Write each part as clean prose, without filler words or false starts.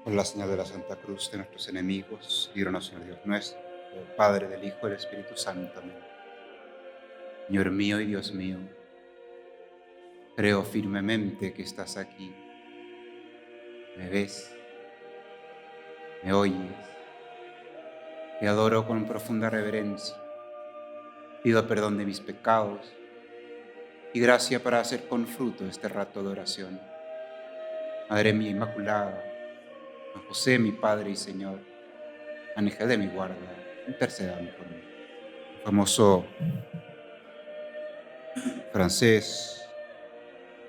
Por la señal de la Santa Cruz de nuestros enemigos, líbranos, Señor Dios nuestro, del Padre, del Hijo y del Espíritu Santo. Amén. Señor mío y Dios mío, creo firmemente que estás aquí. Me ves, me oyes. Te adoro con profunda reverencia. Pido perdón de mis pecados y gracia para hacer con fruto este rato de oración. Madre mía Inmaculada, San José, mi Padre y Señor, ángel de mi guarda, intercedan por mí. El famoso francés,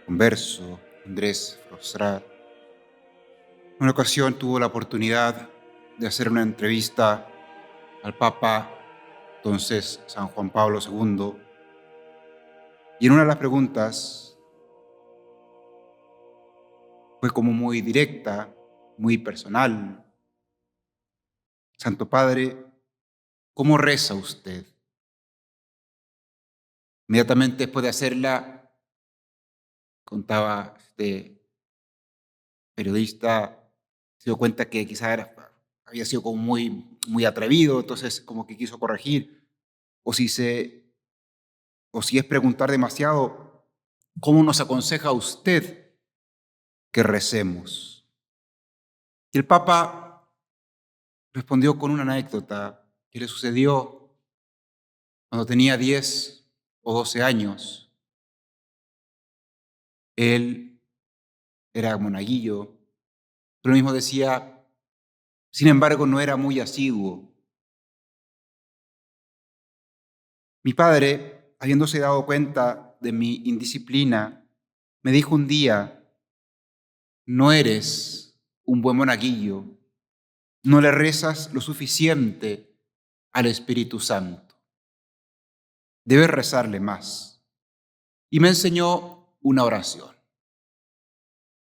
converso, Andrés Frostrat, en una ocasión tuvo la oportunidad de hacer una entrevista al Papa, entonces San Juan Pablo II, y en una de las preguntas fue como muy directa, muy personal. Santo Padre, ¿cómo reza usted? Inmediatamente después de hacerla, contaba este periodista, se dio cuenta que quizá había sido como muy atrevido, entonces como que quiso corregir, o o si es preguntar demasiado, ¿cómo nos aconseja usted que recemos? Y el Papa respondió con una anécdota que le sucedió cuando tenía 10 o 12 años. Él era monaguillo, pero mismo decía, sin embargo, no era muy asiduo. Mi padre, habiéndose dado cuenta de mi indisciplina, me dijo un día, no eres un buen monaguillo, no le rezas lo suficiente al Espíritu Santo. Debes rezarle más. Y me enseñó una oración.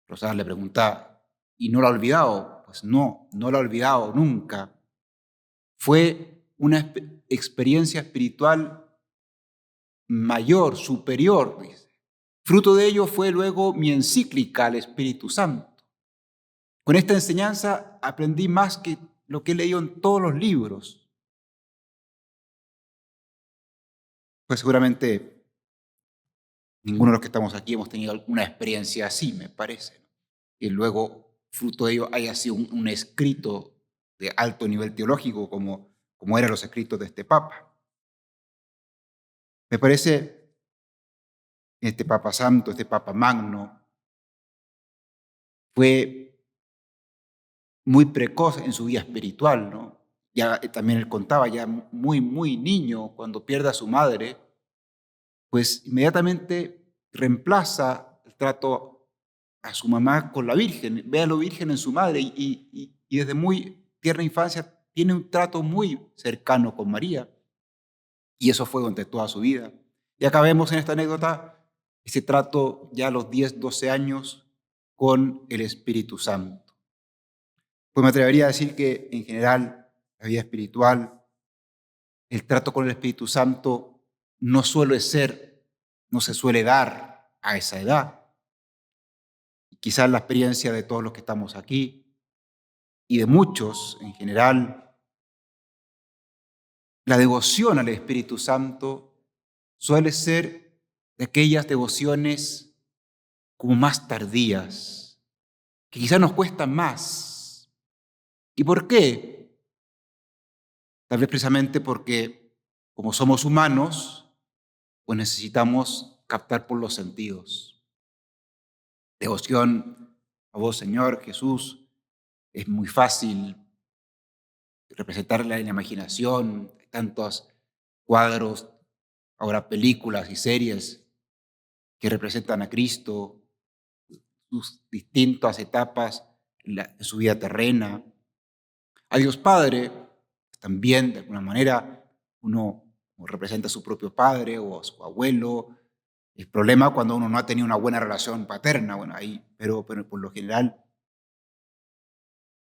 Rosar le preguntaba, ¿y no la ha olvidado? Pues no la ha olvidado nunca. Fue una experiencia espiritual mayor, superior, dice. Fruto de ello fue luego mi encíclica al Espíritu Santo. Con esta enseñanza aprendí más que lo que he leído en todos los libros. Pues seguramente ninguno de los que estamos aquí hemos tenido alguna experiencia así, me parece. Y luego, fruto de ello, haya sido un escrito de alto nivel teológico como eran los escritos de este Papa. Me parece este Papa Santo, este Papa Magno, fue muy precoz en su vida espiritual, ¿no? Ya también él contaba, ya muy niño, cuando pierde a su madre, pues inmediatamente reemplaza el trato a su mamá con la Virgen, ve a la Virgen en su madre y desde muy tierna infancia tiene un trato muy cercano con María y eso fue durante toda su vida. Y acá vemos en esta anécdota ese trato ya a los 10, 12 años con el Espíritu Santo. Pues me atrevería a decir que en general la vida espiritual, el trato con el Espíritu Santo no suele ser, no se suele dar a esa edad. Quizás la experiencia de todos los que estamos aquí y de muchos en general, la devoción al Espíritu Santo suele ser de aquellas devociones como más tardías, que quizás nos cuestan más. ¿Y por qué? Tal vez precisamente porque como somos humanos, pues necesitamos captar por los sentidos. Devoción a vos, Señor Jesús, es muy fácil representarla en la imaginación, tantos cuadros, ahora películas y series que representan a Cristo, sus distintas etapas en su vida terrena. A Dios Padre, también de alguna manera uno representa a su propio padre o a su abuelo. El problema cuando uno no ha tenido una buena relación paterna, bueno, ahí, pero por lo general.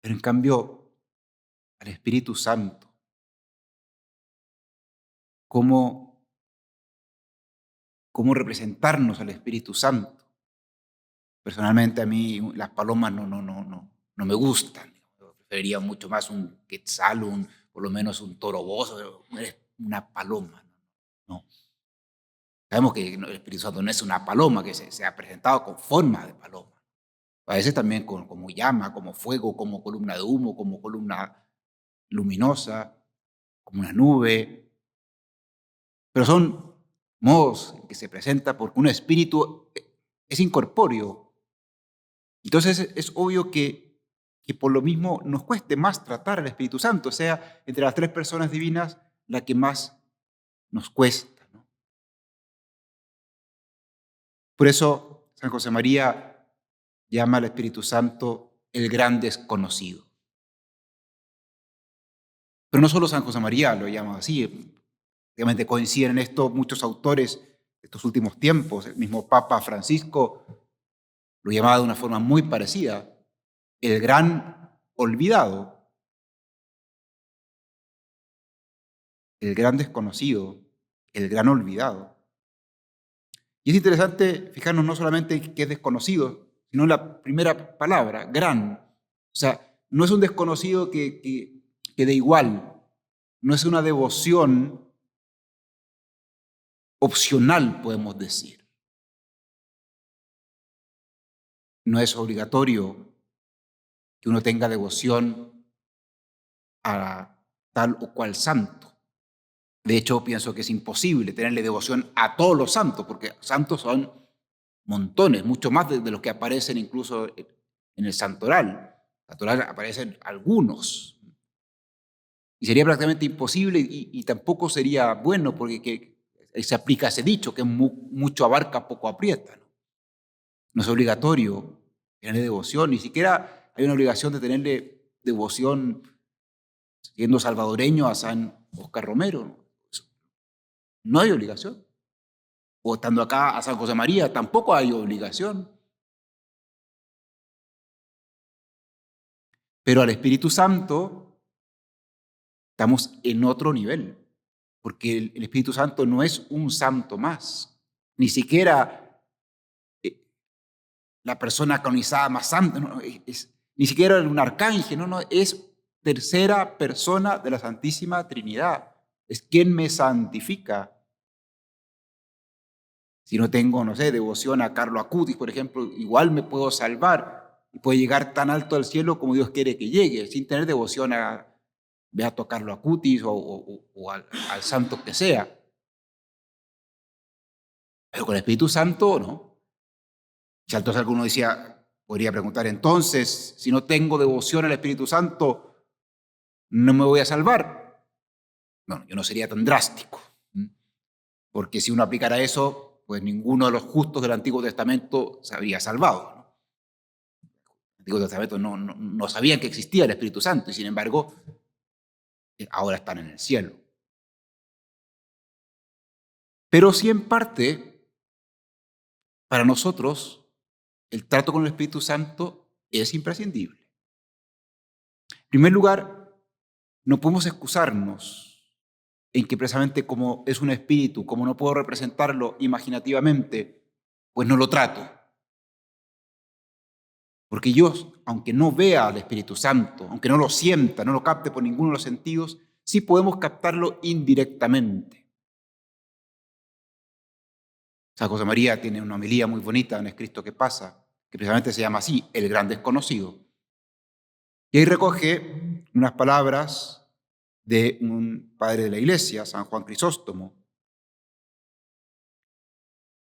Pero en cambio, al Espíritu Santo, cómo, cómo representarnos al Espíritu Santo. Personalmente a mí las palomas no me gustan. Yo preferiría mucho más un quetzal, por lo menos un toro bozo, pero no eres una paloma. No. Sabemos que el Espíritu Santo no es una paloma, que se ha presentado con forma de paloma. A veces también como llama, como fuego, como columna de humo, como columna luminosa, como una nube. Pero son modos en que se presenta porque un espíritu es incorpóreo. Entonces es obvio que por lo mismo nos cueste más tratar al Espíritu Santo, o sea, entre las tres personas divinas, la que más nos cuesta, ¿no? Por eso San José María llama al Espíritu Santo el gran desconocido. Pero no solo San José María lo llama así, obviamente coinciden en esto muchos autores de estos últimos tiempos. El mismo Papa Francisco lo llamaba de una forma muy parecida, el gran olvidado, el gran desconocido, el gran olvidado. Y es interesante fijarnos no solamente en que es desconocido, sino en la primera palabra, gran. O sea, no es un desconocido que da igual, no es una devoción opcional, podemos decir. No es obligatorio que uno tenga devoción a tal o cual santo. De hecho, pienso que es imposible tenerle devoción a todos los santos, porque santos son montones, mucho más de los que aparecen incluso en el santoral. En el santoral aparecen algunos. Y sería prácticamente imposible y tampoco sería bueno porque se aplica ese dicho, que mucho abarca, poco aprieta. No es obligatorio tenerle devoción, ni siquiera hay una obligación de tenerle devoción siendo salvadoreño a San Oscar Romero. No hay obligación. O estando acá a San José María, tampoco hay obligación. Pero al Espíritu Santo estamos en otro nivel, porque el Espíritu Santo no es un santo más, ni siquiera la persona canonizada más santa, no, ni siquiera un arcángel, no, es tercera persona de la Santísima Trinidad, es quien me santifica. Si no tengo, no sé, devoción a Carlo Acutis, por ejemplo, igual me puedo salvar y puedo llegar tan alto al cielo como Dios quiere que llegue, sin tener devoción a Beato Carlo Acutis o al santo que sea. Pero con el Espíritu Santo, no. Si entonces alguno decía, podría preguntar, entonces, si no tengo devoción al Espíritu Santo, ¿no me voy a salvar? Bueno, yo no sería tan drástico, porque si uno aplicara eso, pues ninguno de los justos del Antiguo Testamento se habría salvado, ¿no? El Antiguo Testamento no sabían que existía el Espíritu Santo y sin embargo, ahora están en el cielo. Pero sí en parte, para nosotros, el trato con el Espíritu Santo es imprescindible. En primer lugar, no podemos excusarnos en que precisamente como es un espíritu, como no puedo representarlo imaginativamente, pues no lo trato. Porque yo, aunque no vea al Espíritu Santo, aunque no lo sienta, no lo capte por ninguno de los sentidos, sí podemos captarlo indirectamente. San José María tiene una homilía muy bonita en Cristo que pasa, que precisamente se llama así, el gran desconocido. Y ahí recoge unas palabras de un padre de la Iglesia, San Juan Crisóstomo,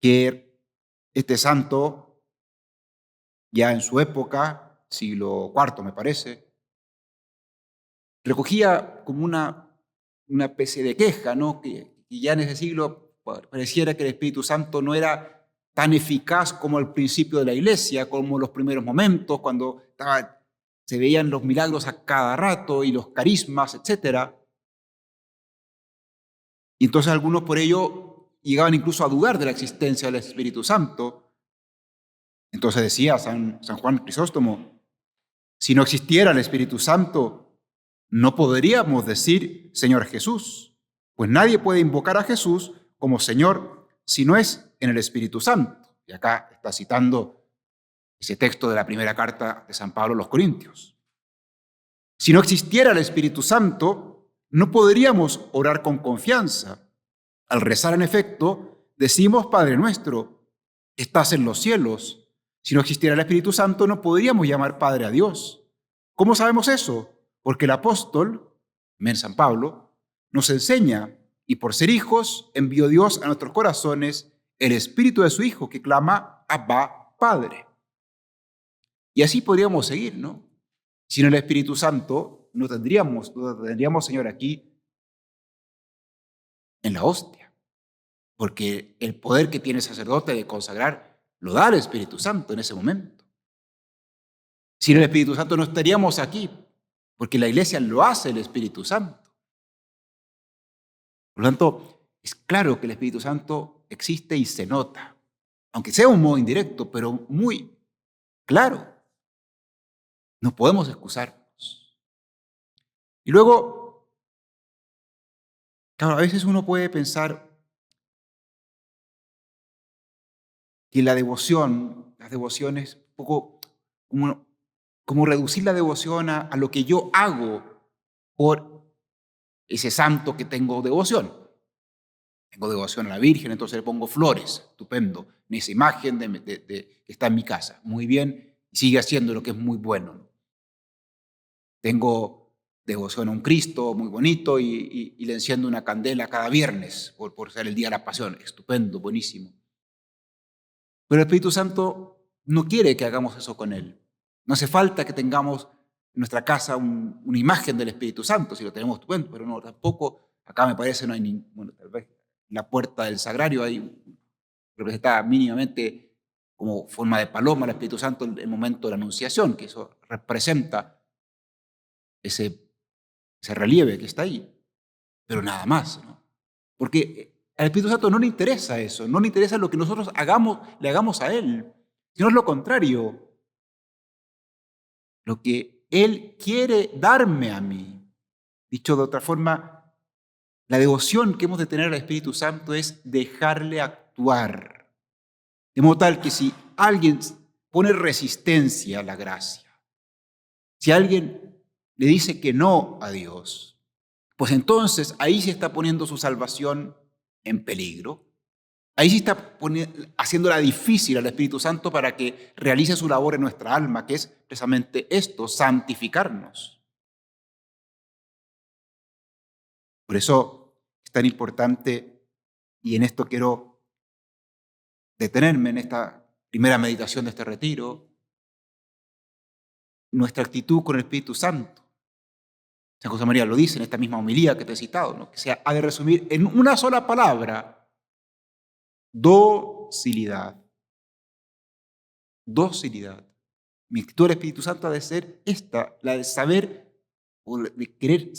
que este santo, ya en su época, siglo IV me parece, recogía como una especie de queja, ¿no? Que ya en ese siglo pareciera que el Espíritu Santo no era tan eficaz como al principio de la Iglesia, como en los primeros momentos, cuando se veían los milagros a cada rato y los carismas, etcétera. Y entonces algunos por ello llegaban incluso a dudar de la existencia del Espíritu Santo. Entonces decía San Juan Crisóstomo, si no existiera el Espíritu Santo, no podríamos decir Señor Jesús, pues nadie puede invocar a Jesús como Señor si no es en el Espíritu Santo. Y acá está citando ese texto de la primera carta de San Pablo a los Corintios. Si no existiera el Espíritu Santo, no podríamos orar con confianza. Al rezar, en efecto, decimos, Padre nuestro, que estás en los cielos. Si no existiera el Espíritu Santo, no podríamos llamar Padre a Dios. ¿Cómo sabemos eso? Porque el apóstol, San Pablo, nos enseña, y por ser hijos, envió Dios a nuestros corazones el Espíritu de su Hijo, que clama, Abba, Padre. Y así podríamos seguir, ¿no? Sin el Espíritu Santo, no tendríamos, Señor, aquí en la hostia. Porque el poder que tiene el sacerdote de consagrar lo da el Espíritu Santo en ese momento. Sin el Espíritu Santo no estaríamos aquí, porque la iglesia lo hace el Espíritu Santo. Por lo tanto, es claro que el Espíritu Santo existe y se nota, aunque sea un modo indirecto, pero muy claro. No podemos excusarnos. Y luego, claro, a veces uno puede pensar que la devoción, las devociones, un poco como reducir la devoción a lo que yo hago por ese santo que tengo devoción. Tengo devoción a la Virgen, entonces le pongo flores, estupendo, en esa imagen que está en mi casa. Muy bien, sigue haciendo lo que es muy bueno. Tengo devoción a un Cristo muy bonito y le enciendo una candela cada viernes por ser el Día de la Pasión. Estupendo, buenísimo. Pero el Espíritu Santo no quiere que hagamos eso con Él. No hace falta que tengamos en nuestra casa una imagen del Espíritu Santo, si lo tenemos estupendo, pero no, tampoco, acá me parece no hay bueno, tal vez la puerta del sagrario hay representada mínimamente como forma de paloma el Espíritu Santo en el momento de la anunciación, que eso representa ese relieve que está ahí, pero nada más, ¿no? Porque al Espíritu Santo no le interesa eso, no le interesa lo que nosotros le hagamos a Él, sino es lo contrario, lo que Él quiere darme a mí. Dicho de otra forma, la devoción que hemos de tener al Espíritu Santo es dejarle actuar, de modo tal que si alguien pone resistencia a la gracia, si alguien le dice que no a Dios, pues entonces ahí se está poniendo su salvación en peligro. Ahí sí está haciéndola difícil al Espíritu Santo para que realice su labor en nuestra alma, que es precisamente esto, santificarnos. Por eso es tan importante, y en esto quiero detenerme en esta primera meditación de este retiro, nuestra actitud con el Espíritu Santo. San José María lo dice en esta misma homilía que te he citado, ¿no? Que se ha de resumir en una sola palabra: docilidad. Docilidad. Mi actitud del Espíritu Santo ha de ser esta, la de saber o de querer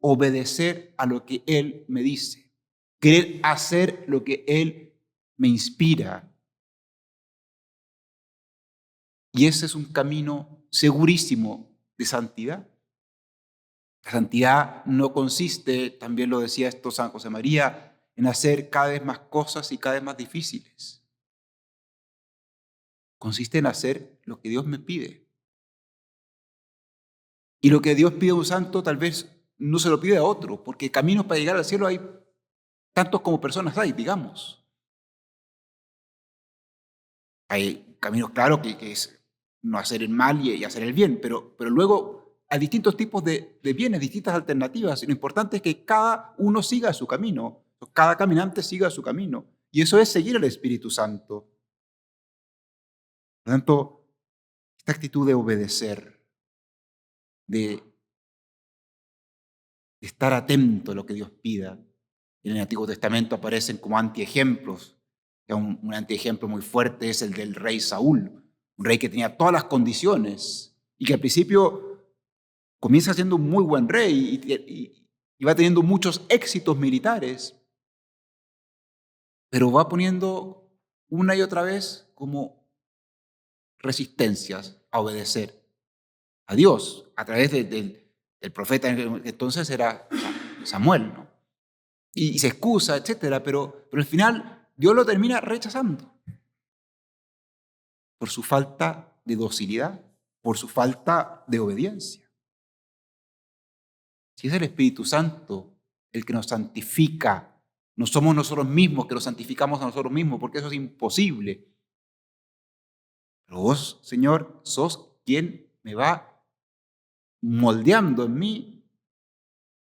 obedecer a lo que Él me dice, querer hacer lo que Él me inspira. Y ese es un camino segurísimo de santidad. La santidad no consiste, también lo decía esto San José María, en hacer cada vez más cosas y cada vez más difíciles. Consiste en hacer lo que Dios me pide. Y lo que Dios pide a un santo tal vez no se lo pide a otro, porque caminos para llegar al cielo hay tantos como personas hay, digamos. Hay caminos claros que es no hacer el mal y hacer el bien, pero luego hay distintos tipos de bienes, distintas alternativas. Y lo importante es que cada uno siga su camino, cada caminante siga su camino. Y eso es seguir al Espíritu Santo. Por lo tanto, esta actitud de obedecer, de estar atento a lo que Dios pida. En el Antiguo Testamento aparecen como antiejemplos. Un antiejemplo muy fuerte es el del rey Saúl, un rey que tenía todas las condiciones y que al principio comienza siendo un muy buen rey y va teniendo muchos éxitos militares, pero va poniendo una y otra vez como resistencias a obedecer a Dios a través del El profeta entonces era Samuel, ¿no? Y se excusa, etcétera, pero al final Dios lo termina rechazando por su falta de docilidad, por su falta de obediencia. Si es el Espíritu Santo el que nos santifica, no somos nosotros mismos que nos santificamos a nosotros mismos, porque eso es imposible. Pero vos, Señor, sos quien me va moldeando en mí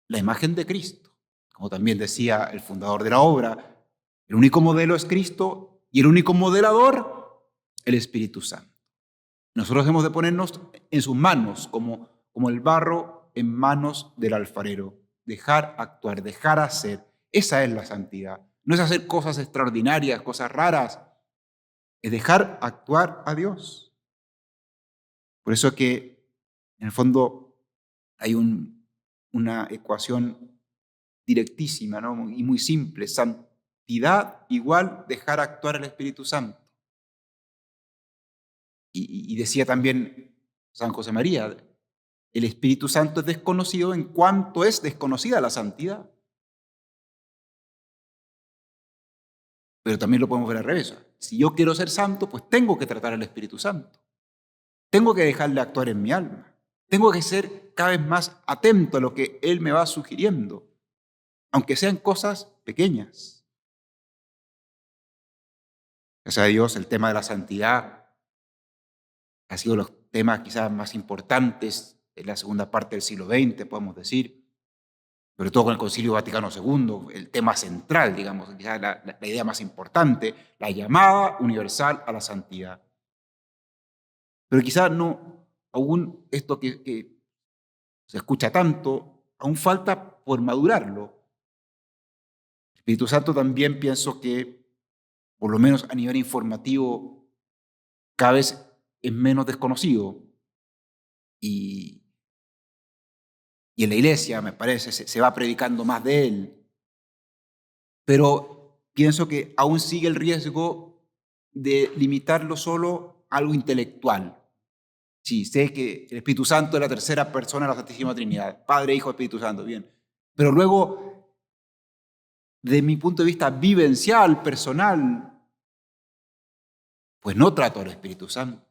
la imagen de Cristo. Como también decía el fundador de la obra, el único modelo es Cristo y el único modelador, el Espíritu Santo. Nosotros hemos de ponernos en sus manos, como el barro en manos del alfarero. Dejar actuar, dejar hacer. Esa es la santidad. No es hacer cosas extraordinarias, cosas raras. Es dejar actuar a Dios. Por eso que, en el fondo, hay una ecuación directísima, ¿no? Y muy simple. Santidad igual dejar actuar al Espíritu Santo. Y decía también San José María, el Espíritu Santo es desconocido en cuanto es desconocida la santidad. Pero también lo podemos ver al revés. Si yo quiero ser santo, pues tengo que tratar al Espíritu Santo. Tengo que dejarle actuar en mi alma. Tengo que ser cada vez más atento a lo que Él me va sugiriendo, aunque sean cosas pequeñas. Gracias a Dios, el tema de la santidad ha sido los temas quizás más importantes en la segunda parte del siglo XX, podemos decir, sobre todo con el Concilio Vaticano II, el tema central, digamos, quizás la idea más importante, la llamada universal a la santidad. Pero quizás no, aún esto que se escucha tanto, aún falta por madurarlo. El Espíritu Santo también pienso que, por lo menos a nivel informativo, cada vez es menos desconocido. Y en la iglesia, me parece, se va predicando más de él. Pero pienso que aún sigue el riesgo de limitarlo solo a algo intelectual. Sí, sé que el Espíritu Santo es la tercera persona de la Santísima Trinidad, Padre, Hijo, Espíritu Santo, bien. Pero luego, de mi punto de vista vivencial, personal, pues no trato al Espíritu Santo.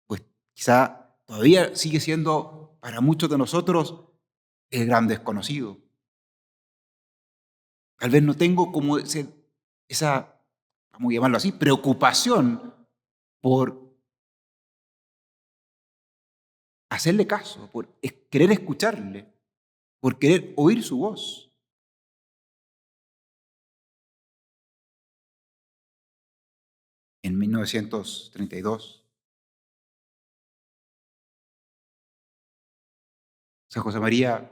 Pues quizá todavía sigue siendo para muchos de nosotros el gran desconocido. Tal vez no tengo como esa, vamos a llamarlo así, preocupación por hacerle caso, por querer escucharle, por querer oír su voz. En 1932, San José María,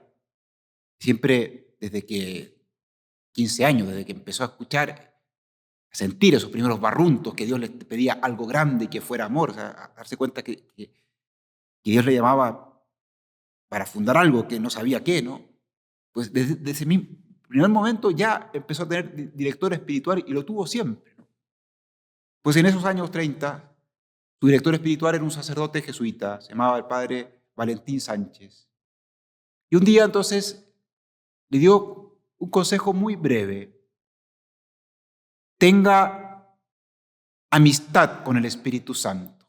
siempre desde que 15 años, desde que empezó a escuchar, a sentir esos primeros barruntos, que Dios le pedía algo grande y que fuera amor, o sea, a darse cuenta que Dios le llamaba para fundar algo que no sabía qué, ¿no? Pues desde ese mismo primer momento ya empezó a tener director espiritual y lo tuvo siempre, ¿no? Pues en esos años 30, su director espiritual era un sacerdote jesuita, se llamaba el padre Valentín Sánchez. Y un día entonces le dio un consejo muy breve. Tenga amistad con el Espíritu Santo.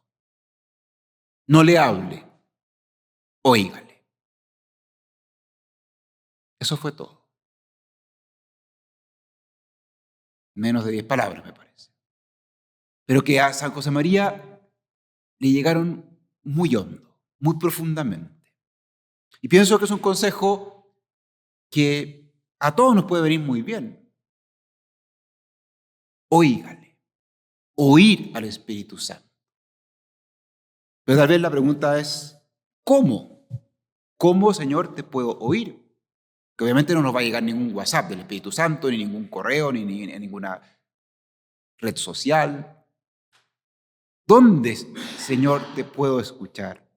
No le hable, óigale. Eso fue todo. Menos de 10 palabras, me parece. Pero que a San José María le llegaron muy hondo, muy profundamente. Y pienso que es un consejo que a todos nos puede venir muy bien. Óigale, oír al Espíritu Santo. Pero tal vez la pregunta es, ¿cómo? ¿Cómo, Señor, te puedo oír? Que obviamente no nos va a llegar ningún WhatsApp del Espíritu Santo, ni ningún correo, ni ninguna red social. ¿Dónde, Señor, te puedo escuchar?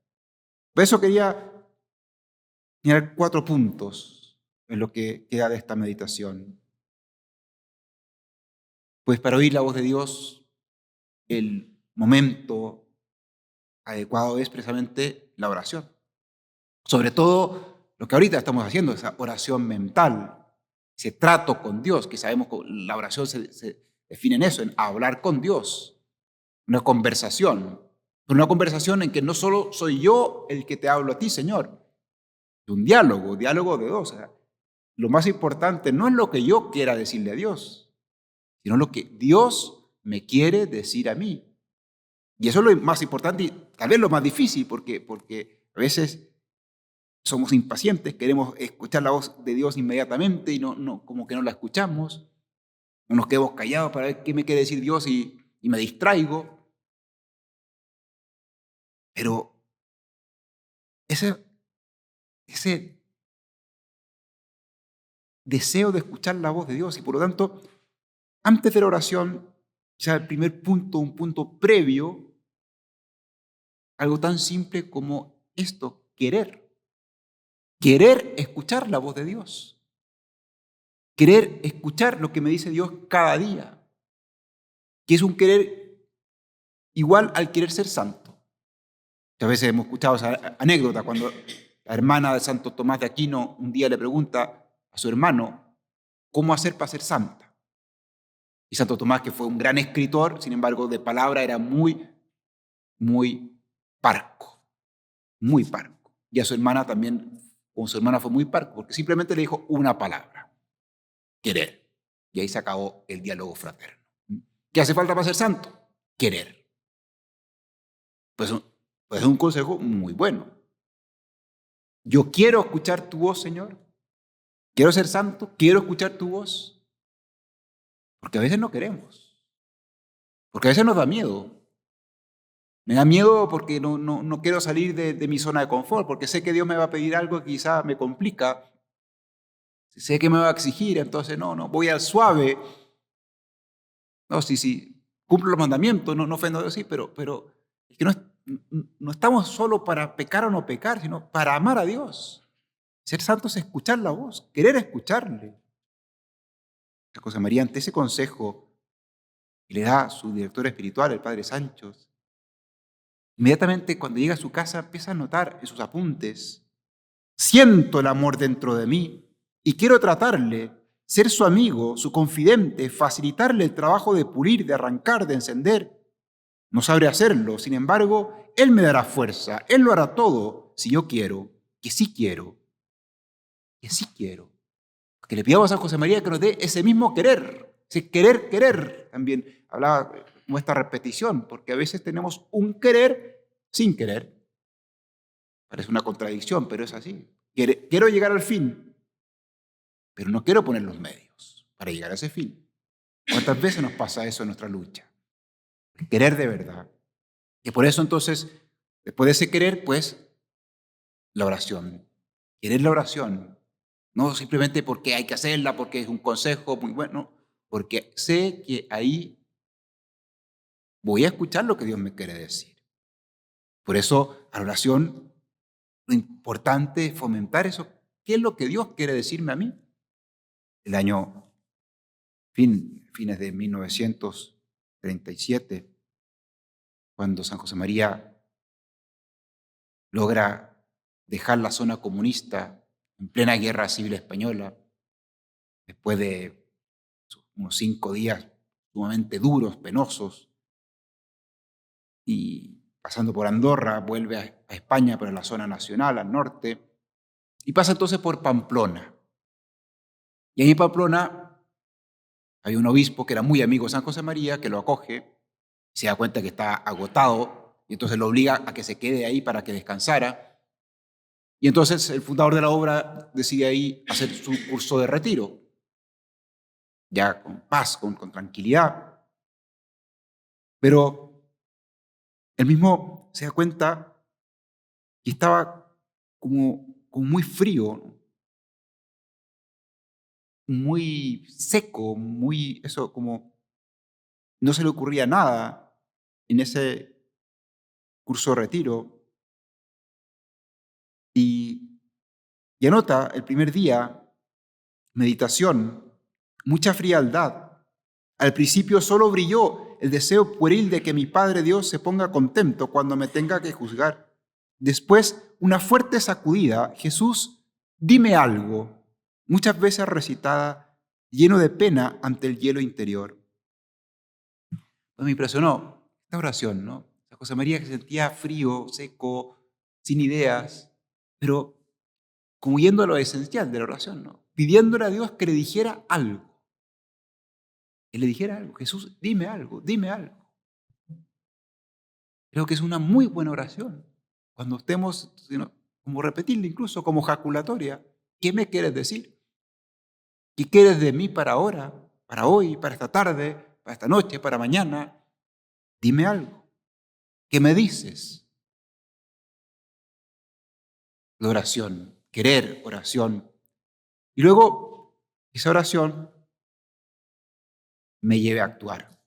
Por eso quería señalar 4 puntos en lo que queda de esta meditación. Pues para oír la voz de Dios, el momento adecuado es precisamente la oración. Sobre todo lo que ahorita estamos haciendo, esa oración mental, ese trato con Dios, que sabemos que la oración se define en eso, en hablar con Dios, una conversación, pero una conversación en que no solo soy yo el que te hablo a ti, Señor, es un diálogo de dos. O sea, lo más importante no es lo que yo quiera decirle a Dios, sino lo que Dios me quiere decir a mí. Y eso es lo más importante y tal vez lo más difícil, porque a veces somos impacientes, queremos escuchar la voz de Dios inmediatamente y como que no la escuchamos, o nos quedamos callados para ver qué me quiere decir Dios y me distraigo. Pero ese deseo de escuchar la voz de Dios y por lo tanto, antes de la oración, ya el primer punto, un punto previo, algo tan simple como esto, querer escuchar la voz de Dios. Querer escuchar lo que me dice Dios cada día, que es un querer igual al querer ser santo. A veces hemos escuchado esa anécdota cuando la hermana de Santo Tomás de Aquino un día le pregunta a su hermano cómo hacer para ser santa. Y Santo Tomás, que fue un gran escritor, sin embargo, de palabra era muy, muy parco, muy parco. Y a su hermana también, con su hermana fue muy parco, porque simplemente le dijo una palabra: querer. Y ahí se acabó el diálogo fraterno. ¿Qué hace falta para ser santo? Querer. Pues, pues es un consejo muy bueno. Yo quiero escuchar tu voz, Señor. Quiero ser santo, quiero escuchar tu voz. Porque a veces no queremos. Porque a veces nos da miedo. Me da miedo porque no quiero salir de mi zona de confort, porque sé que Dios me va a pedir algo que quizá me complica. Sé que me va a exigir, entonces no, voy al suave. No, sí, cumplo los mandamientos, no ofendo a Dios, sí, pero es que no estamos solo para pecar o no pecar, sino para amar a Dios. Ser santos es escuchar la voz, querer escucharle. José María, ante ese consejo que le da su director espiritual, el padre Sanchos, inmediatamente cuando llega a su casa empieza a notar en sus apuntes: siento el amor dentro de mí y quiero tratarle, ser su amigo, su confidente, facilitarle el trabajo de pulir, de arrancar, de encender. No sabré hacerlo, sin embargo, Él me dará fuerza, Él lo hará todo, si yo quiero, que sí quiero, que sí quiero. Que le pidamos a José María que nos dé ese mismo querer, ese querer. También hablaba como esta repetición, porque a veces tenemos un querer sin querer. Parece una contradicción, pero es así. Quiero llegar al fin, pero no quiero poner los medios para llegar a ese fin. ¿Cuántas veces nos pasa eso en nuestra lucha? Querer de verdad. Y por eso entonces, después de ese querer, pues, la oración. Querer la oración. No simplemente porque hay que hacerla, porque es un consejo muy bueno, porque sé que ahí voy a escuchar lo que Dios me quiere decir. Por eso, a la oración, lo importante es fomentar eso. ¿Qué es lo que Dios quiere decirme a mí? El año, fines de 1937, cuando San José María logra dejar la zona comunista en plena guerra civil española, después de unos 5 días sumamente duros, penosos, y pasando por Andorra, vuelve a España, pero a la zona nacional, al norte, y pasa entonces por Pamplona. Y ahí en Pamplona hay un obispo que era muy amigo de San José María, que lo acoge, se da cuenta que está agotado, y entonces lo obliga a que se quede ahí para que descansara. Y entonces el fundador de la obra decide ahí hacer su curso de retiro, ya con paz, con tranquilidad. Pero él mismo se da cuenta que estaba como muy frío, ¿no? Muy seco, eso como no se le ocurría nada en ese curso de retiro. Y, y anota el primer día, meditación, mucha frialdad. Al principio solo brilló el deseo pueril de que mi Padre Dios se ponga contento cuando me tenga que juzgar. Después, una fuerte sacudida, Jesús Dime algo, muchas veces recitada, lleno de pena ante el hielo interior. Pues me impresionó esta oración, ¿no? A José María que se sentía frío, seco, sin ideas, pero como yendo a lo esencial de la oración, ¿no? Pidiéndole a Dios que le dijera algo, que le dijera algo. Jesús, dime algo, dime algo. Creo que es una muy buena oración. Cuando estemos, como repetirla incluso, como jaculatoria, ¿qué me quieres decir? ¿Qué quieres de mí para ahora, para hoy, para esta tarde, para esta noche, para mañana? Dime algo. ¿Qué me dices? De oración, querer oración. Y luego, esa oración me lleve a actuar.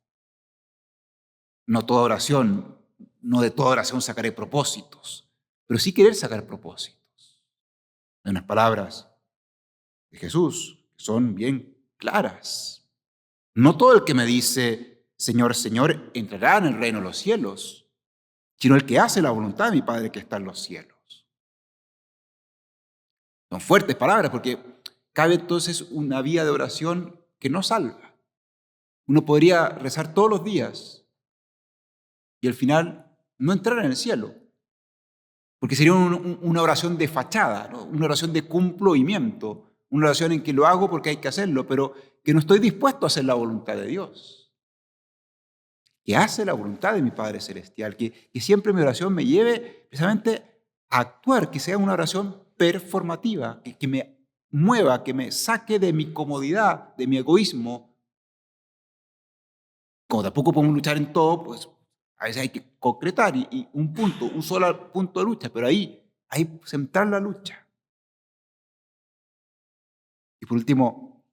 No toda oración, no de toda oración sacaré propósitos, pero sí querer sacar propósitos. Hay unas palabras de Jesús que son bien claras. No todo el que me dice, Señor, Señor, entrará en el reino de los cielos, sino el que hace la voluntad de mi Padre que está en los cielos. Son fuertes palabras porque cabe entonces una vía de oración que no salva. Uno podría rezar todos los días y al final no entrar en el cielo, porque sería una oración de fachada, ¿no? Una oración de cumplimiento, una oración en que lo hago porque hay que hacerlo, pero que no estoy dispuesto a hacer la voluntad de Dios, que hace la voluntad de mi Padre Celestial, que siempre mi oración me lleve precisamente a actuar, que sea una oración performativa, que me mueva, que me saque de mi comodidad, de mi egoísmo. Como tampoco podemos luchar en todo, pues a veces hay que concretar y un punto, un solo punto de lucha, pero ahí centrar la lucha. Y por último,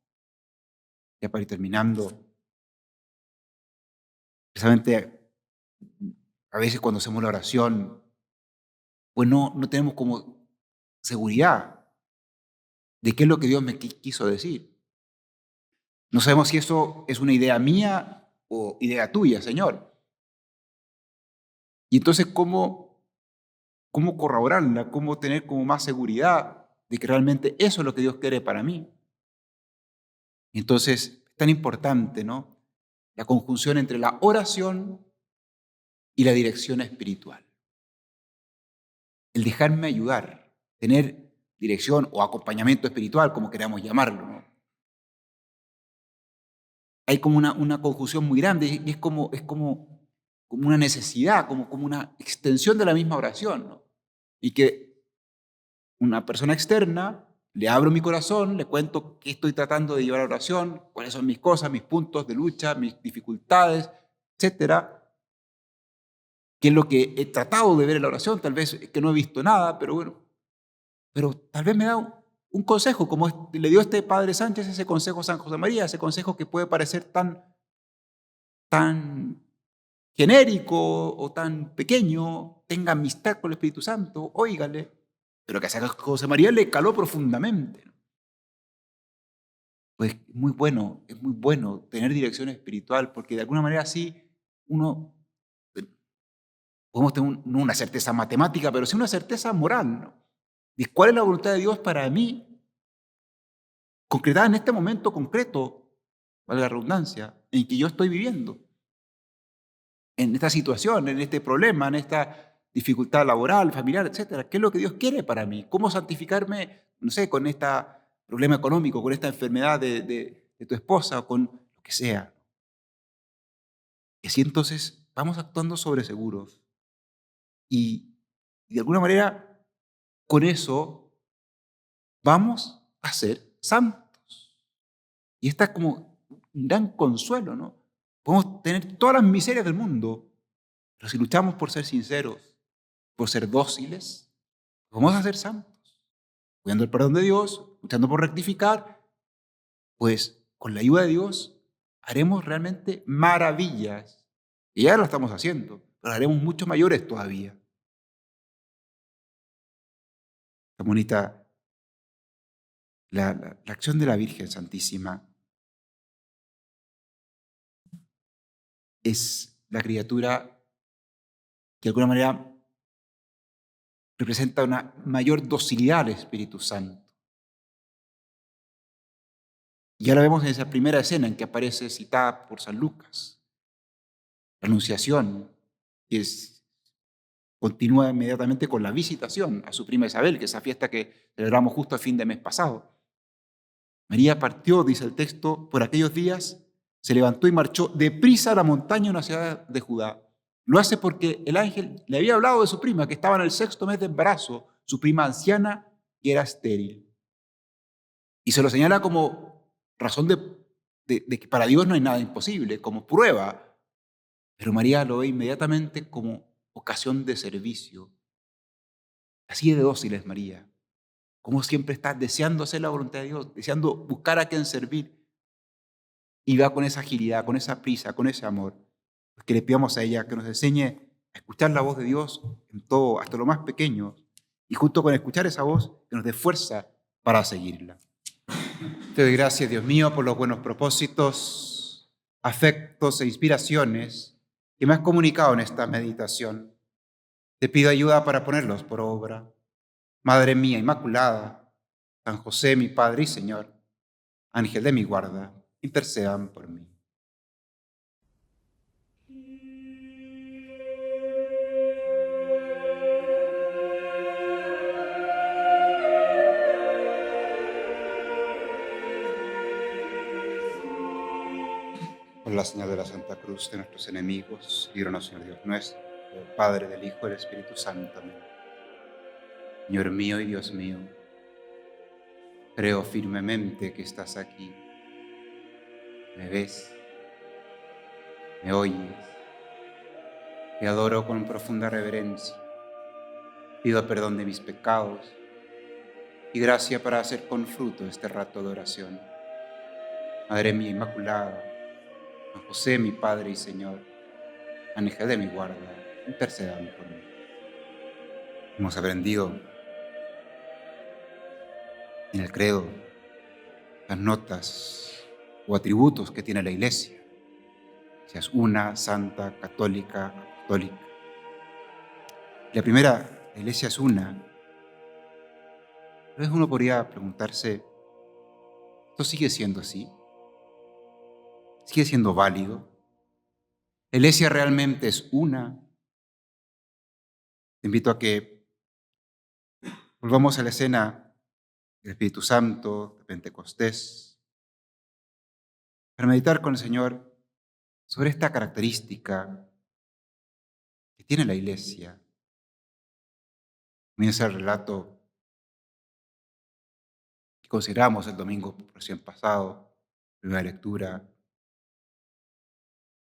ya para ir terminando, precisamente a veces cuando hacemos la oración, pues no tenemos como seguridad de qué es lo que Dios me quiso decir. No sabemos si eso es una idea mía o idea tuya, Señor. Y entonces, ¿cómo corroborarla? ¿Cómo tener como más seguridad de que realmente eso es lo que Dios quiere para mí? Entonces, es tan importante, ¿no? La conjunción entre la oración y la dirección espiritual. El dejarme ayudar, tener dirección o acompañamiento espiritual, como queramos llamarlo, ¿no? Hay como una conjunción muy grande y como una necesidad, como una extensión de la misma oración, ¿no? Y que una persona externa, le abro mi corazón, le cuento qué estoy tratando de llevar a la oración, cuáles son mis cosas, mis puntos de lucha, mis dificultades, etcétera. Qué es lo que he tratado de ver en la oración, tal vez que no he visto nada, pero bueno, pero tal vez me da un consejo, como le dio este Padre Sánchez ese consejo a San José María, ese consejo que puede parecer tan genérico o tan pequeño, tenga amistad con el Espíritu Santo, óigale, pero que a San José María le caló profundamente, ¿no? Pues es muy bueno tener dirección espiritual, porque de alguna manera así uno, eh, podemos tener no una certeza matemática, pero sí una certeza moral, ¿no? De cuál es la voluntad de Dios para mí, concretada en este momento concreto, vale la redundancia, en que yo estoy viviendo, en esta situación, en este problema, en esta dificultad laboral, familiar, etcétera. ¿Qué es lo que Dios quiere para mí? ¿Cómo santificarme, no sé, con este problema económico, con esta enfermedad de tu esposa o con lo que sea? Y así entonces vamos actuando sobre seguros y de alguna manera con eso vamos a ser santos. Y esta es como un gran consuelo, ¿no? Podemos tener todas las miserias del mundo, pero si luchamos por ser sinceros, por ser dóciles, vamos a ser santos. Cuidando el perdón de Dios, luchando por rectificar, pues con la ayuda de Dios haremos realmente maravillas. Y ya lo estamos haciendo, pero haremos mucho mayores todavía. Está bonita la acción de la Virgen Santísima. Es la criatura que de alguna manera representa una mayor docilidad al Espíritu Santo. Y ya la vemos en esa primera escena en que aparece citada por San Lucas, la Anunciación, que continúa inmediatamente con la visitación a su prima Isabel, que es esa fiesta que celebramos justo a fin de mes pasado. María partió, dice el texto, por aquellos días, se levantó y marchó deprisa a la montaña, una ciudad de Judá. Lo hace porque el ángel le había hablado de su prima, que estaba en el 6º mes de embarazo, su prima anciana, que era estéril. Y se lo señala como razón de que para Dios no hay nada imposible, como prueba. Pero María lo ve inmediatamente como ocasión de servicio. Así de dócil es María. Como siempre está deseando hacer la voluntad de Dios, deseando buscar a quien servir. Y va con esa agilidad, con esa prisa, con ese amor. Pues que le pidamos a ella que nos enseñe a escuchar la voz de Dios en todo, hasta lo más pequeño. Y junto con escuchar esa voz, que nos dé fuerza para seguirla. Te doy gracias, Dios mío, por los buenos propósitos, afectos e inspiraciones que me has comunicado en esta meditación. Te pido ayuda para ponerlos por obra. Madre mía Inmaculada, San José, mi Padre y Señor, Ángel de mi guarda, intercedan por mí. Por la señal de la Santa Cruz de nuestros enemigos, líbranos, Señor Dios nuestro, del Padre, del Hijo y del Espíritu Santo. Amén. Señor mío y Dios mío, creo firmemente que estás aquí. Me ves, me oyes, te adoro con profunda reverencia. Pido perdón de mis pecados y gracia para hacer con fruto este rato de oración. Madre mía Inmaculada, San José, mi Padre y Señor, Ángel de mi guarda, intercedan por mí. Hemos aprendido en el credo las notas o atributos que tiene la Iglesia. Seas una, santa, católica, apostólica. La primera, la Iglesia es una. Entonces uno podría preguntarse, ¿esto sigue siendo así? ¿Sigue siendo válido? ¿La Iglesia realmente es una? Te invito a que volvamos a la escena del Espíritu Santo, de Pentecostés, para meditar con el Señor sobre esta característica que tiene la Iglesia. Comienza el relato que consideramos el domingo recién pasado, primera lectura,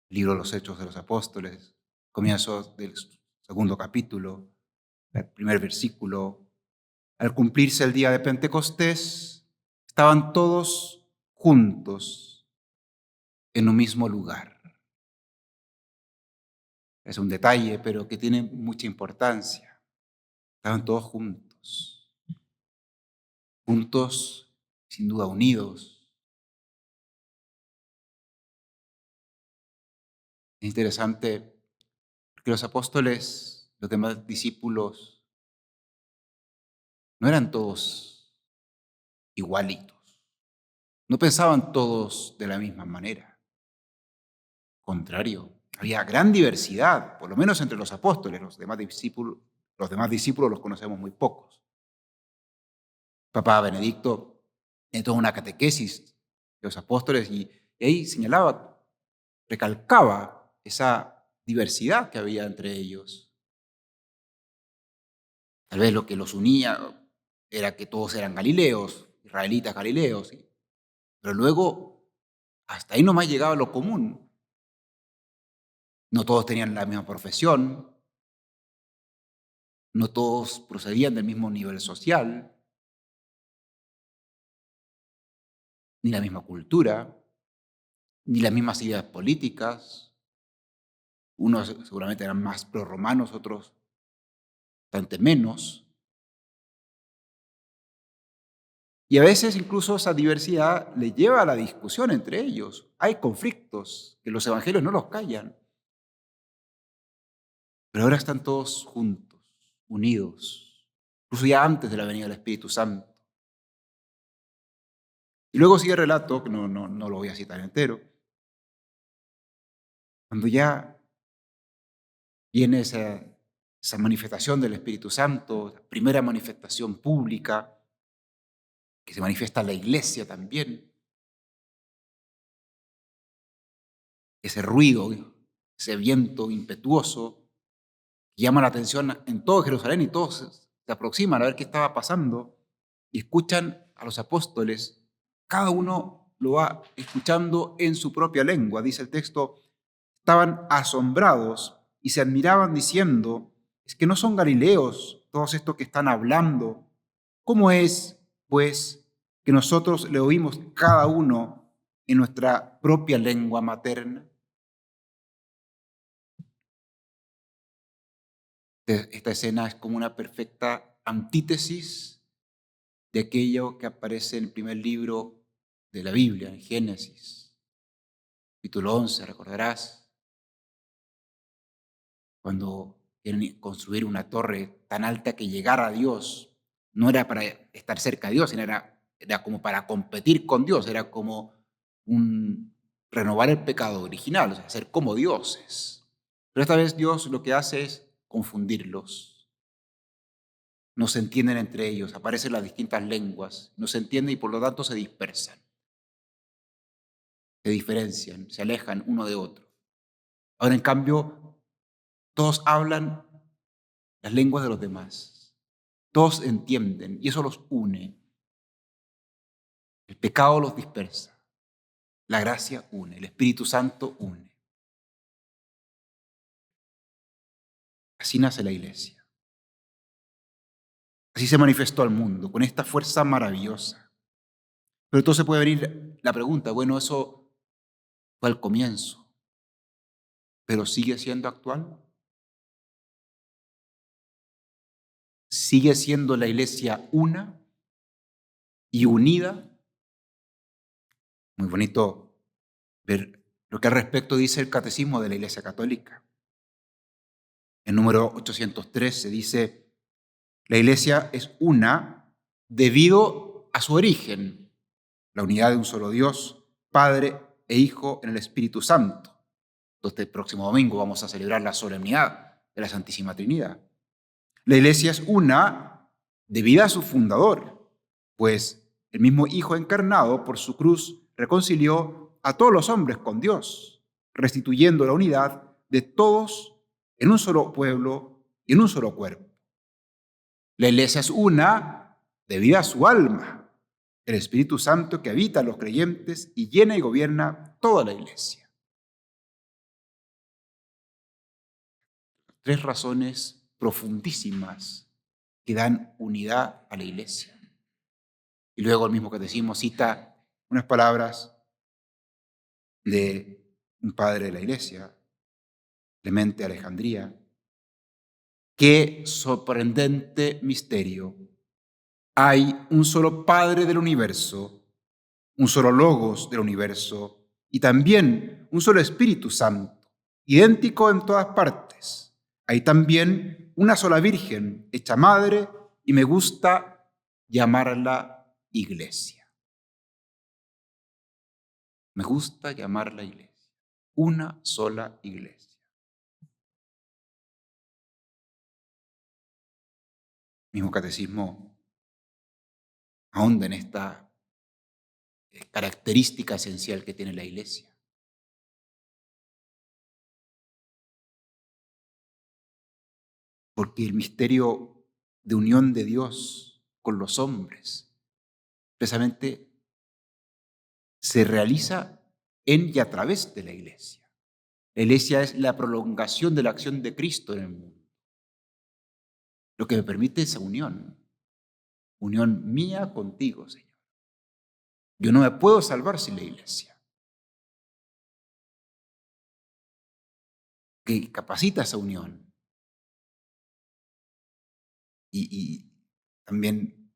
libro de los Hechos de los Apóstoles, comienzo del 2º capítulo, el primer versículo. Al cumplirse el día de Pentecostés, estaban todos juntos en un mismo lugar. Es un detalle, pero que tiene mucha importancia. Estaban todos juntos, juntos, sin duda unidos. Es interesante porque los apóstoles, los demás discípulos, no eran todos igualitos. No pensaban todos de la misma manera. Contrario, había gran diversidad, por lo menos entre los apóstoles. Los demás discípulos los conocemos muy pocos. Papá Benedicto en toda una catequesis de los apóstoles y ahí señalaba, recalcaba esa diversidad que había entre ellos. Tal vez lo que los unía era que todos eran galileos, israelitas galileos, ¿sí? Pero luego hasta ahí nomás llegaba lo común. No todos tenían la misma profesión, no todos procedían del mismo nivel social, ni la misma cultura, ni las mismas ideas políticas. Unos seguramente eran más prorromanos, otros bastante menos. Y a veces incluso esa diversidad le lleva a la discusión entre ellos. Hay conflictos que los evangelios no los callan. Pero ahora están todos juntos, unidos, incluso ya antes de la venida del Espíritu Santo. Y luego sigue el relato, que no lo voy a citar entero, cuando ya viene esa manifestación del Espíritu Santo, la primera manifestación pública, que se manifiesta en la iglesia también, ese ruido, ese viento impetuoso, que llama la atención en todo Jerusalén y todos se aproximan a ver qué estaba pasando y escuchan a los apóstoles. Cada uno lo va escuchando en su propia lengua, dice el texto. Estaban asombrados y se admiraban diciendo, es que no son galileos todos estos que están hablando. ¿Cómo es, pues, que nosotros le oímos cada uno en nuestra propia lengua materna? Esta escena es como una perfecta antítesis de aquello que aparece en el primer libro de la Biblia, en Génesis, capítulo 11, recordarás, cuando quieren construir una torre tan alta que llegara a Dios. No era para estar cerca de Dios, sino era como para competir con Dios, era como renovar el pecado original, o sea, ser como dioses. Pero esta vez Dios lo que hace es confundirlos. No se entienden entre ellos, aparecen las distintas lenguas, no se entienden y por lo tanto se dispersan, se diferencian, se alejan uno de otro. Ahora, en cambio, todos hablan las lenguas de los demás. Todos entienden y eso los une. El pecado los dispersa. La gracia une. El Espíritu Santo une. Así nace la iglesia. Así se manifestó al mundo, con esta fuerza maravillosa. Pero entonces puede venir la pregunta, bueno, eso fue al comienzo, pero ¿sigue siendo actual? ¿Sigue siendo la iglesia una y unida? Muy bonito ver lo que al respecto dice el Catecismo de la Iglesia Católica. En número 813 dice, la iglesia es una debido a su origen, la unidad de un solo Dios, Padre e Hijo en el Espíritu Santo. Entonces, el próximo domingo vamos a celebrar la solemnidad de la Santísima Trinidad. La iglesia es una debido a su fundador, pues el mismo Hijo encarnado por su cruz reconcilió a todos los hombres con Dios, restituyendo la unidad de todos en un solo pueblo y en un solo cuerpo. La iglesia es una debido a su alma, el Espíritu Santo que habita en los creyentes y llena y gobierna toda la iglesia. Tres razones profundísimas que dan unidad a la iglesia. Y luego el mismo catecismo cita unas palabras de un padre de la iglesia, Clemente de Alejandría. Qué sorprendente misterio. Hay un solo Padre del universo, un solo Logos del universo y también un solo Espíritu Santo, idéntico en todas partes. Hay también una sola Virgen hecha madre y me gusta llamarla iglesia. Me gusta llamarla iglesia. Una sola iglesia. Mismo catecismo ahonda en esta característica esencial que tiene la iglesia. Porque el misterio de unión de Dios con los hombres precisamente se realiza en y a través de la iglesia. La iglesia es la prolongación de la acción de Cristo en el mundo. Lo que me permite esa unión mía contigo, Señor. Yo no me puedo salvar sin la iglesia, que capacita esa unión. Y también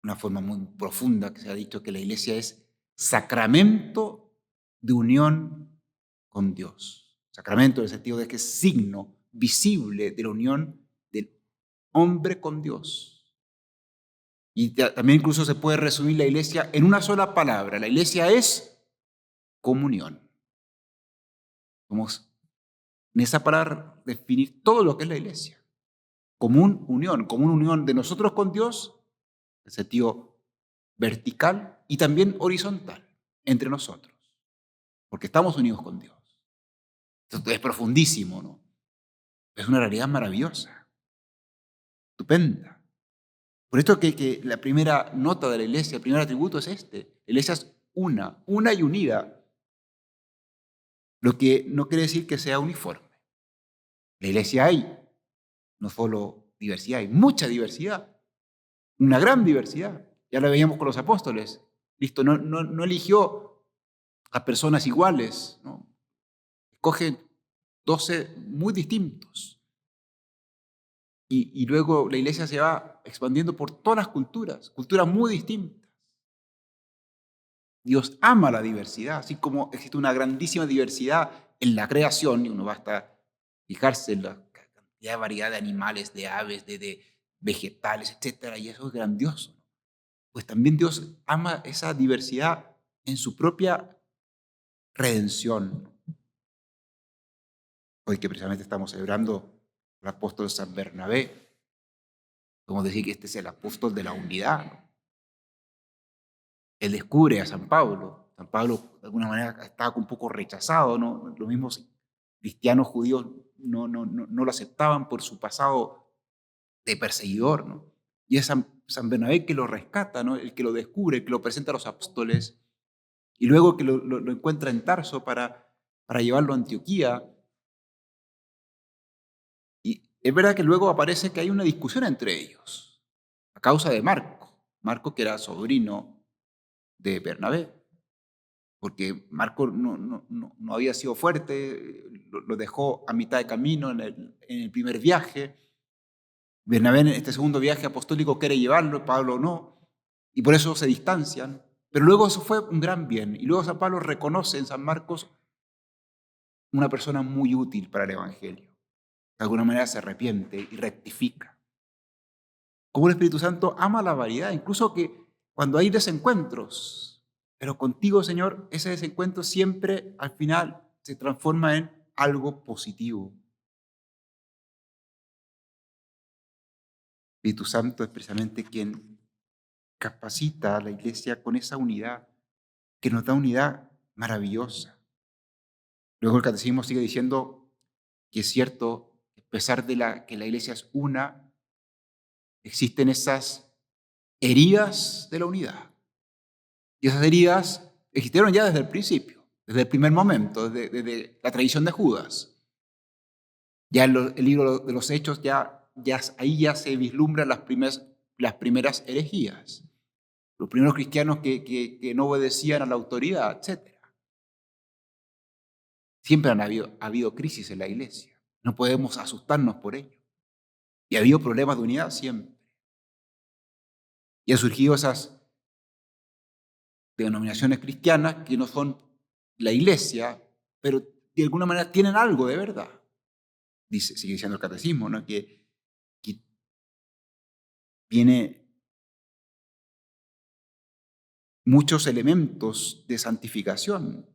una forma muy profunda que se ha dicho que la iglesia es sacramento de unión con Dios. Sacramento en el sentido de que es signo visible de la unión del hombre con Dios. Y también incluso se puede resumir la iglesia en una sola palabra. La iglesia es comunión. Vamos en esa palabra definir todo lo que es la iglesia. Común unión de nosotros con Dios, en sentido vertical y también horizontal entre nosotros, porque estamos unidos con Dios. Esto es profundísimo, ¿no? Es una realidad maravillosa, estupenda. Por esto que la primera nota de la iglesia, el primer atributo es este. La iglesia es una y unida, lo que no quiere decir que sea uniforme. La iglesia hay, no solo diversidad, hay mucha diversidad, una gran diversidad. Ya lo veíamos con los apóstoles. Cristo no eligió a personas iguales, ¿no? Escoge 12 muy distintos. Y luego la iglesia se va expandiendo por todas las culturas muy distintas. Dios ama la diversidad, así como existe una grandísima diversidad en la creación, y uno basta fijarse en la cantidad de variedad de animales, de aves, de vegetales, etcétera, y eso es grandioso. Pues también Dios ama esa diversidad en su propia redención. Hoy que precisamente estamos celebrando al apóstol San Bernabé, podemos decir que este es el apóstol de la unidad, ¿no? Él descubre a San Pablo. San Pablo, de alguna manera, estaba un poco rechazado, ¿no? Los mismos cristianos judíos no lo aceptaban por su pasado de perseguidor, ¿no? Y es San Bernabé que lo rescata, ¿no? El que lo descubre, el que lo presenta a los apóstoles, y luego que lo encuentra en Tarso para llevarlo a Antioquía. Y es verdad que luego aparece que hay una discusión entre ellos, a causa de Marco que era sobrino de Bernabé, porque Marco no había sido fuerte, lo dejó a mitad de camino en el primer viaje. Bernabé en este segundo viaje apostólico quiere llevarlo, Pablo no, y por eso se distancian. Pero luego eso fue un gran bien, y luego San Pablo reconoce en San Marcos una persona muy útil para el Evangelio. De alguna manera se arrepiente y rectifica. Como el Espíritu Santo ama la variedad, incluso que cuando hay desencuentros, pero contigo, Señor, ese desencuentro siempre al final se transforma en algo positivo. El Espíritu Santo es precisamente quien capacita a la iglesia con esa unidad, que nos da unidad maravillosa. Luego el catecismo sigue diciendo que es cierto, a pesar de que la iglesia es una, existen esas heridas de la unidad. Y esas heridas existieron ya desde el principio, desde el primer momento, desde la tradición de Judas. Ya en el libro de los Hechos, ahí ya se vislumbran las primeras herejías. Los primeros cristianos que no obedecían a la autoridad, etc. Siempre ha habido crisis en la iglesia. No podemos asustarnos por ello. Y ha habido problemas de unidad siempre. Y han surgido esas denominaciones cristianas que no son la iglesia, pero de alguna manera tienen algo de verdad. Sigue diciendo el catecismo, ¿no? Que tiene muchos elementos de santificación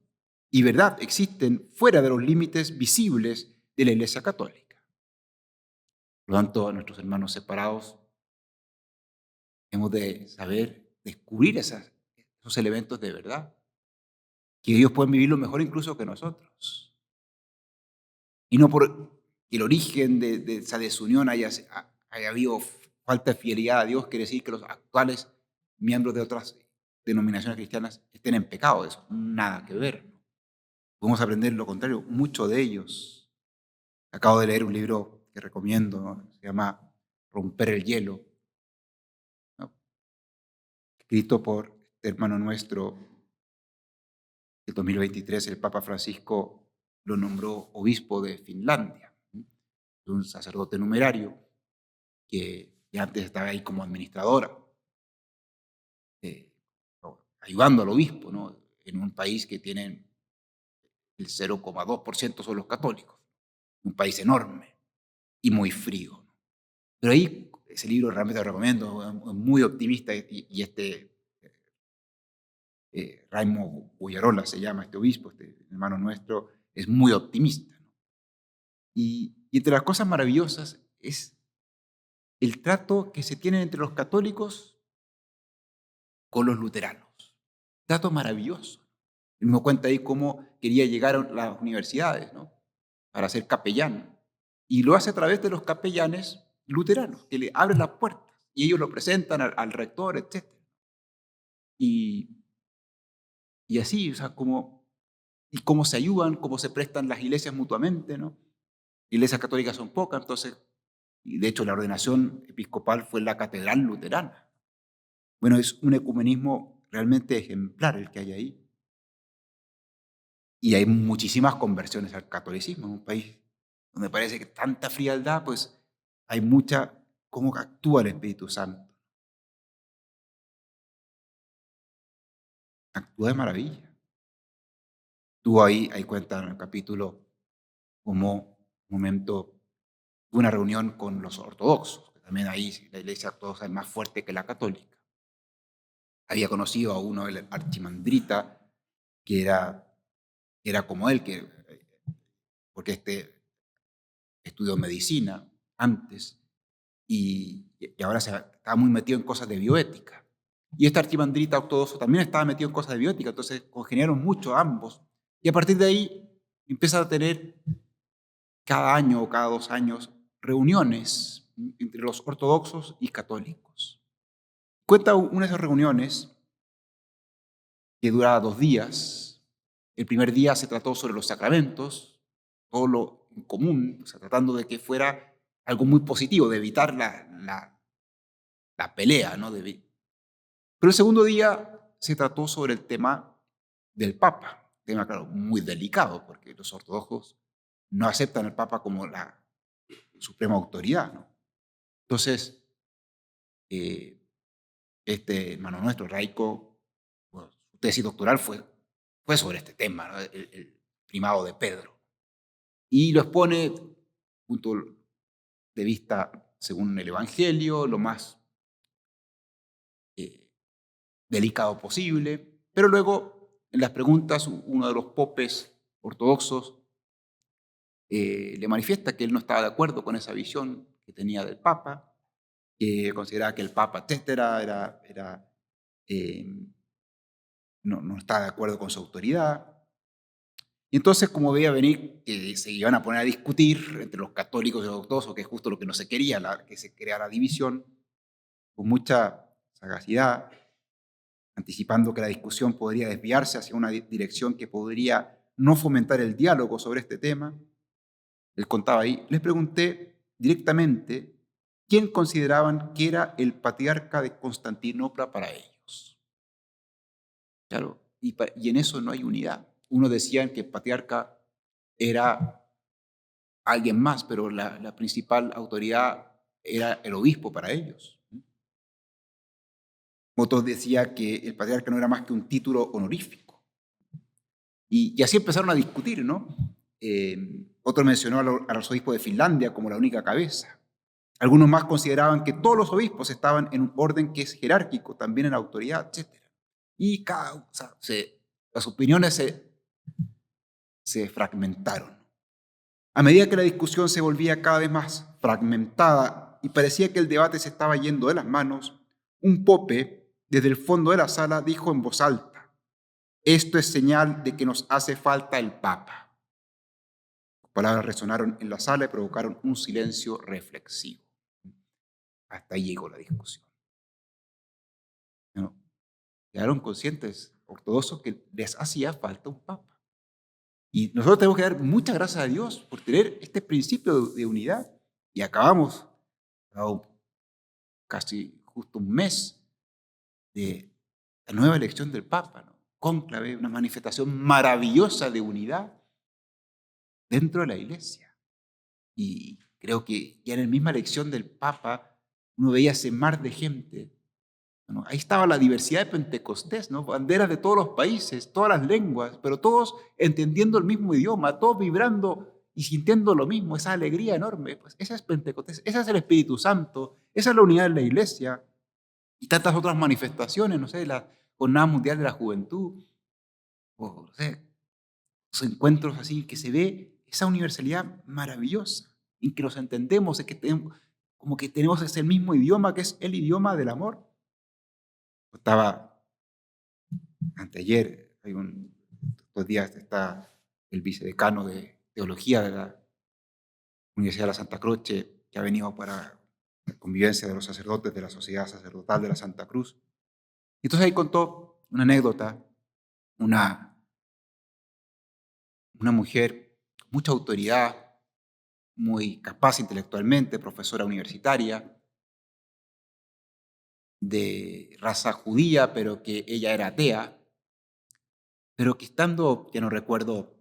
y verdad existen fuera de los límites visibles de la Iglesia Católica. Por lo tanto, a nuestros hermanos separados hemos de saber descubrir esos elementos de verdad, que ellos pueden vivirlo mejor incluso que nosotros. Y no por el origen de esa desunión haya habido falta de fidelidad a Dios, quiere decir que los actuales miembros de otras denominaciones cristianas estén en pecado. Eso nada que ver, ¿no? Podemos aprender lo contrario, mucho de ellos. Acabo de leer un libro que recomiendo, ¿no? Se llama Romper el hielo, ¿no? Escrito por este hermano nuestro. En 2023 el Papa Francisco lo nombró obispo de Finlandia, ¿no? Un sacerdote numerario que antes estaba ahí como administradora, eh, ayudando al obispo, ¿no? En un país que tiene el 0,2% son los católicos, un país enorme y muy frío, ¿no? Pero ahí ese libro realmente lo recomiendo, es muy optimista y Raimo Guyarola se llama este obispo, este hermano nuestro, es muy optimista, ¿no? Y entre las cosas maravillosas es el trato que se tiene entre los católicos con los luteranos. Trato maravilloso. Él me cuenta ahí cómo quería llegar a las universidades, ¿no? Para ser capellán. Y lo hace a través de los capellanes luteranos, que le abren las puertas y ellos lo presentan al rector, etc. Y, y así, o sea, y cómo se ayudan, cómo se prestan las iglesias mutuamente, ¿no? Iglesias católicas son pocas, entonces, y de hecho la ordenación episcopal fue en la catedral luterana. Bueno, es un ecumenismo realmente ejemplar el que hay ahí. Y hay muchísimas conversiones al catolicismo en un país donde parece que tanta frialdad, pues hay mucha, cómo actúa el Espíritu Santo. Actúa de maravilla. Tú ahí cuenta en el capítulo como momento, una reunión con los ortodoxos, que también ahí la iglesia ortodoxa es más fuerte que la católica. Había conocido a uno, el archimandrita, que era como él, porque estudió medicina antes y ahora estaba muy metido en cosas de bioética. Y este archimandrita ortodoxo también estaba metido en cosas de bioética, entonces congeniaron mucho ambos. Y a partir de ahí empieza a tener cada año o cada 2 años reuniones entre los ortodoxos y católicos. Cuenta una de esas reuniones que dura 2 días. El primer día se trató sobre los sacramentos, todo lo en común, o sea, tratando de que fuera algo muy positivo, de evitar la pelea, ¿no? Pero el segundo día se trató sobre el tema del Papa, tema, claro, muy delicado, porque los ortodoxos no aceptan al Papa como la suprema autoridad, ¿no? Entonces, eh, este hermano nuestro, Raico, bueno, su tesis doctoral fue sobre este tema, ¿no? El primado de Pedro. Y lo expone punto de vista según el Evangelio, lo más eh, delicado posible, pero luego en las preguntas uno de los popes ortodoxos le manifiesta que él no estaba de acuerdo con esa visión que tenía del Papa, que consideraba que el Papa, etcétera, eh, no estaba de acuerdo con su autoridad. Y entonces, como veía venir que se iban a poner a discutir entre los católicos y los ortodoxos, que es justo lo que no se quería, que se creara división, con mucha sagacidad, anticipando que la discusión podría desviarse hacia una dirección que podría no fomentar el diálogo sobre este tema. Él contaba ahí, les pregunté directamente quién consideraban que era el patriarca de Constantinopla para ellos. Claro, y en eso no hay unidad. Uno decía que el patriarca era alguien más, pero la principal autoridad era el obispo para ellos. Otros decían que el patriarca no era más que un título honorífico. Y así empezaron a discutir, ¿no? Otro mencionó al arzobispo de Finlandia como la única cabeza. Algunos más consideraban que todos los obispos estaban en un orden que es jerárquico, también en autoridad, etc. Y o sea, las opiniones se fragmentaron. A medida que la discusión se volvía cada vez más fragmentada y parecía que el debate se estaba yendo de las manos, un pope, desde el fondo de la sala, dijo en voz alta, esto es señal de que nos hace falta el Papa. Las palabras resonaron en la sala y provocaron un silencio reflexivo. Hasta ahí llegó la discusión. ¿No? Quedaron conscientes ortodoxos que les hacía falta un Papa. Y nosotros tenemos que dar muchas gracias a Dios por tener este principio de unidad. Y acabamos, casi justo un mes de la nueva elección del Papa, ¿no? Cónclave, una manifestación maravillosa de unidad dentro de la Iglesia. Y creo que ya en la misma elección del Papa uno veía ese mar de gente. Bueno, ahí estaba la diversidad de Pentecostés, ¿no? Banderas de todos los países, todas las lenguas, pero todos entendiendo el mismo idioma, todos vibrando y sintiendo lo mismo, esa alegría enorme. Pues esa es Pentecostés, ese es el Espíritu Santo, esa es la unidad de la iglesia y tantas otras manifestaciones, no sé, la Jornada Mundial de la Juventud, o no sé, los encuentros así, que se ve esa universalidad maravillosa, en que nos entendemos, es que tenemos, como que tenemos ese mismo idioma, que es el idioma del amor. Estaba anteayer, estos días está el vicedecano de teología de la Universidad de la Santa Croce, que ha venido para la convivencia de los sacerdotes de la Sociedad Sacerdotal de la Santa Cruz. Y entonces ahí contó una anécdota, una, una mujer con mucha autoridad, muy capaz intelectualmente, profesora universitaria, de raza judía, pero que ella era atea, pero que estando, ya no recuerdo,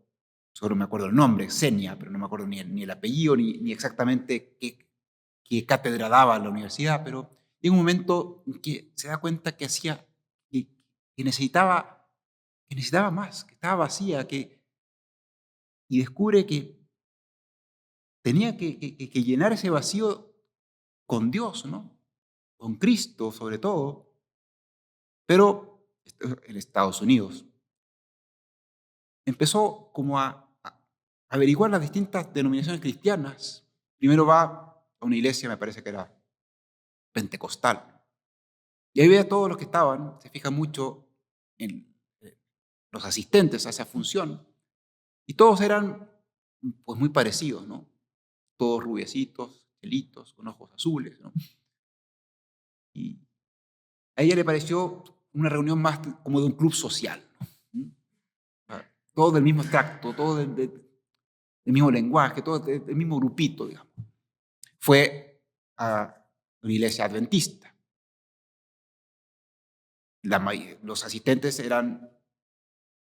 solo me acuerdo el nombre, Xenia, pero no me acuerdo ni el apellido, ni exactamente qué cátedra daba en la universidad, pero llega un momento en que se da cuenta que hacía, que, que necesitaba, que necesitaba más, que estaba vacía, y descubre que tenía que llenar ese vacío con Dios, ¿no? Con Cristo sobre todo, pero en Estados Unidos. Empezó como a averiguar las distintas denominaciones cristianas. Primero va a una iglesia, me parece que era pentecostal, y ahí ve a todos los que estaban, se fija mucho en los asistentes a esa función, y todos eran pues muy parecidos, ¿no? Todos rubiecitos, chelitos, con ojos azules, ¿no? Y a ella le pareció una reunión más como de un club social, ¿no? Todos del mismo extracto, todos del mismo lenguaje, todos del mismo grupito, digamos. Fue a una iglesia adventista. Los asistentes eran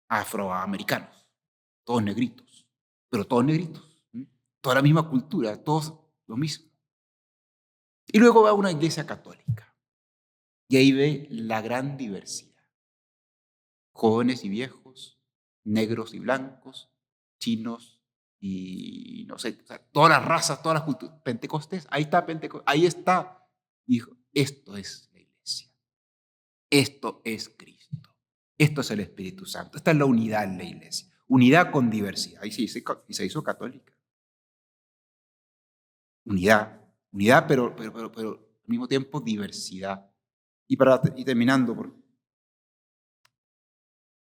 afroamericanos, todos negritos, pero todos negritos, ¿sí? Toda la misma cultura, todos lo mismo. Y luego va a una iglesia católica y ahí ve la gran diversidad. Jóvenes y viejos, negros y blancos, chinos y no sé, o sea, todas las razas, todas las culturas. Pentecostés, ahí está Pentecostés, ahí está. Dijo, esto es la iglesia, esto es Cristo, esto es el Espíritu Santo, esta es la unidad en la iglesia, unidad con diversidad. Ahí sí, se hizo católica. Unidad, unidad, pero al mismo tiempo diversidad. Y terminando,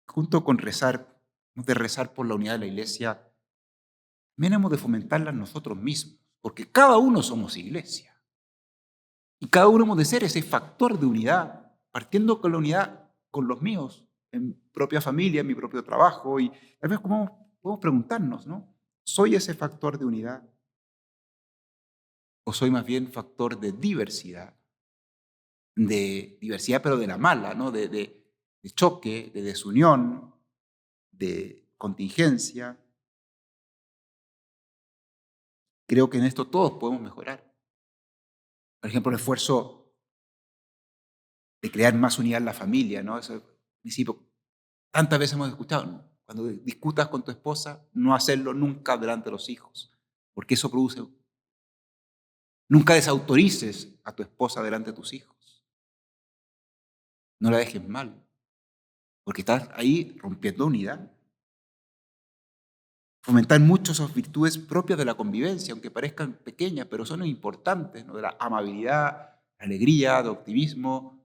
junto con rezar, de rezar por la unidad de la iglesia, también hemos de fomentarla nosotros mismos, porque cada uno somos iglesia. Y cada uno hemos de ser ese factor de unidad, partiendo con la unidad con los míos, en mi propia familia, en mi propio trabajo. Y tal vez podemos preguntarnos, ¿no? ¿Soy ese factor de unidad? ¿O soy más bien factor de diversidad? De diversidad, pero de la mala, ¿no? De choque, de desunión, de contingencia. Creo que en esto todos podemos mejorar. Por ejemplo, el esfuerzo de crear más unidad en la familia, ¿no? Ese principio, tantas veces hemos escuchado, ¿no? Cuando discutas con tu esposa, no hacerlo nunca delante de los hijos, porque eso produce. Nunca desautorices a tu esposa delante de tus hijos. No la dejes mal, porque estás ahí rompiendo unidad. Fomentar mucho esas virtudes propias de la convivencia, aunque parezcan pequeñas, pero son importantes, ¿no? De la amabilidad, alegría, de optimismo,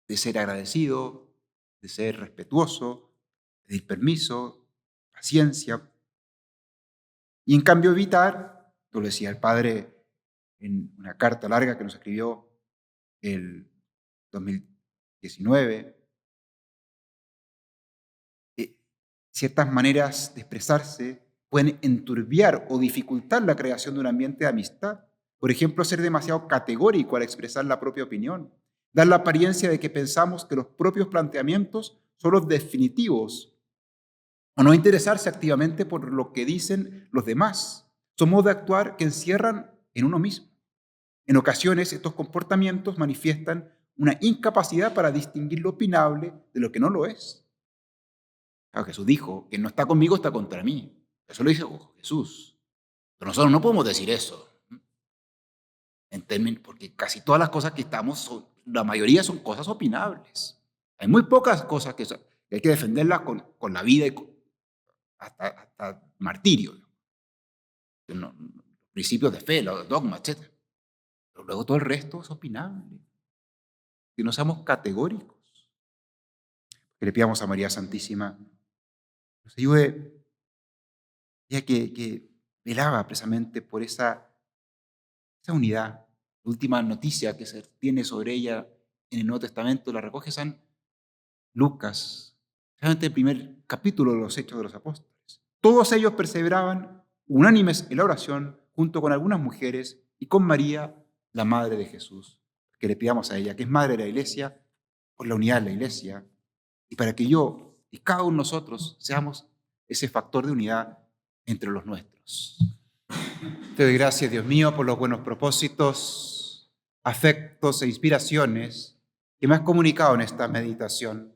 de ser agradecido, de ser respetuoso, de pedir permiso, paciencia. Y en cambio evitar, lo decía el padre en una carta larga que nos escribió el 2019, ciertas maneras de expresarse pueden enturbiar o dificultar la creación de un ambiente de amistad. Por ejemplo, ser demasiado categórico al expresar la propia opinión, dar la apariencia de que pensamos que los propios planteamientos son los definitivos, o no interesarse activamente por lo que dicen los demás. Son modos de actuar que encierran en uno mismo. En ocasiones, estos comportamientos manifiestan una incapacidad para distinguir lo opinable de lo que no lo es. Claro, Jesús dijo, quien no está conmigo está contra mí. Eso lo dijo Jesús. Pero nosotros no podemos decir eso. En términos, porque casi todas las cosas que estamos, la mayoría son cosas opinables. Hay muy pocas cosas que hay que defenderlas con la vida y hasta martirio. Principios de fe, los dogmas, etc. Pero luego todo el resto es opinable. Que no seamos categóricos. Que le pidamos a María Santísima nos ayude, ella que velaba precisamente por esa unidad. La última noticia que se tiene sobre ella en el Nuevo Testamento la recoge San Lucas, precisamente el primer capítulo de los Hechos de los Apóstoles. Todos ellos perseveraban unánimes en la oración junto con algunas mujeres y con María, la Madre de Jesús. Que le pidamos a ella, que es Madre de la Iglesia, por la unidad de la Iglesia y para que yo y cada uno de nosotros seamos ese factor de unidad entre los nuestros. Te doy gracias, Dios mío, por los buenos propósitos, afectos e inspiraciones que me has comunicado en esta meditación.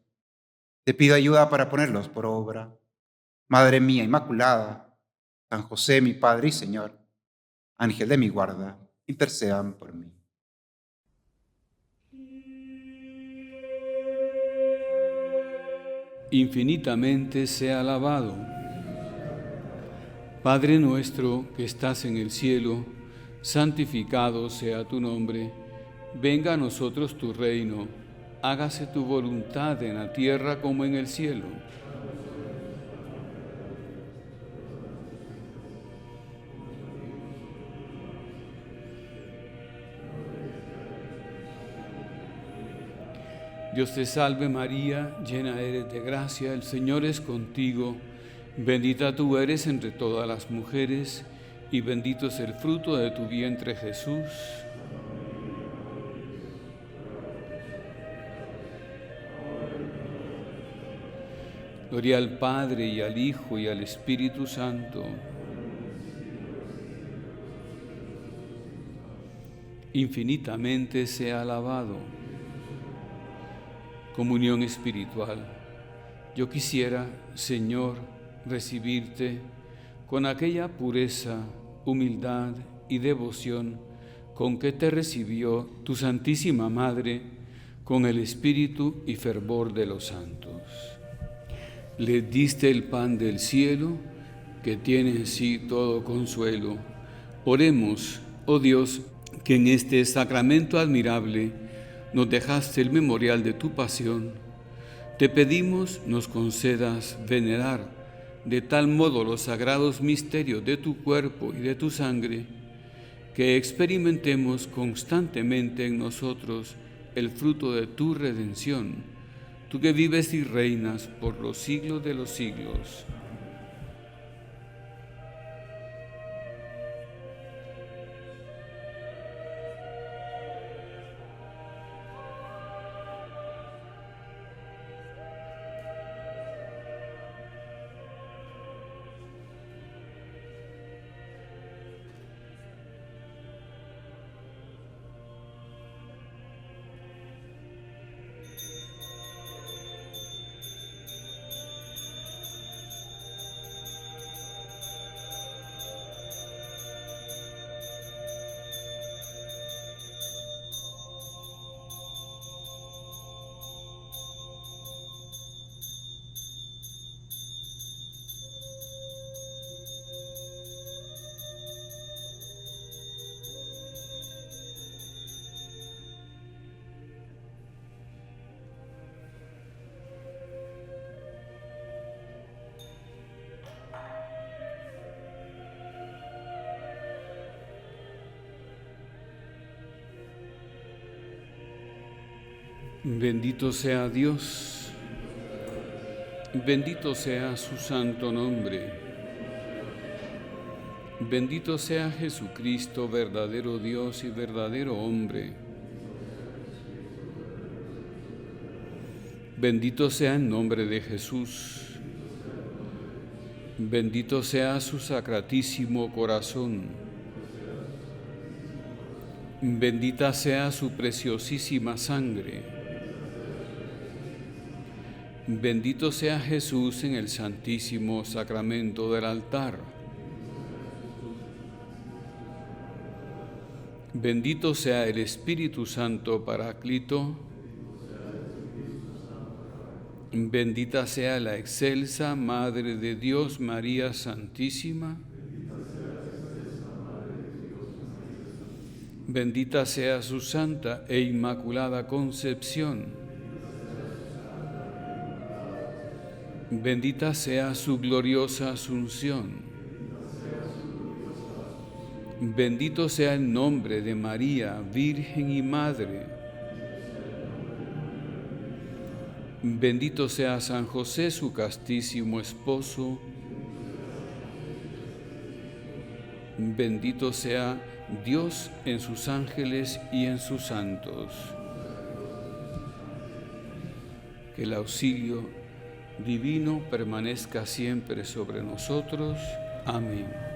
Te pido ayuda para ponerlos por obra. Madre mía Inmaculada, San José, mi Padre y Señor, Ángel de mi guarda, intercedan por mí. Infinitamente sea alabado. Padre nuestro que estás en el cielo, santificado sea tu nombre. Venga a nosotros tu reino. Hágase tu voluntad en la tierra como en el cielo. Dios te salve María, llena eres de gracia, el Señor es contigo. Bendita tú eres entre todas las mujeres, y bendito es el fruto de tu vientre Jesús. Gloria al Padre, y al Hijo, y al Espíritu Santo. Infinitamente sea alabado. Comunión espiritual. Yo quisiera, Señor, recibirte con aquella pureza, humildad y devoción con que te recibió tu Santísima Madre, con el espíritu y fervor de los santos. Le diste el pan del cielo, que tiene en sí todo consuelo. Oremos, oh Dios, que en este sacramento admirable nos dejaste el memorial de tu pasión. Te pedimos nos concedas venerar de tal modo los sagrados misterios de tu cuerpo y de tu sangre, que experimentemos constantemente en nosotros el fruto de tu redención, tú que vives y reinas por los siglos de los siglos. Bendito sea Dios, bendito sea su santo nombre, bendito sea Jesucristo, verdadero Dios y verdadero hombre. Bendito sea el nombre de Jesús, bendito sea su sacratísimo corazón, bendita sea su preciosísima sangre. Bendito sea Jesús en el Santísimo Sacramento del altar. Bendito sea el Espíritu Santo Paráclito. Bendita sea la excelsa Madre de Dios, María Santísima. Bendita sea su santa e inmaculada concepción. Bendita sea su gloriosa asunción. Bendito sea el nombre de María, Virgen y Madre. Bendito sea San José, su castísimo esposo. Bendito sea Dios en sus ángeles y en sus santos. Que el auxilio divino permanezca siempre sobre nosotros. Amén.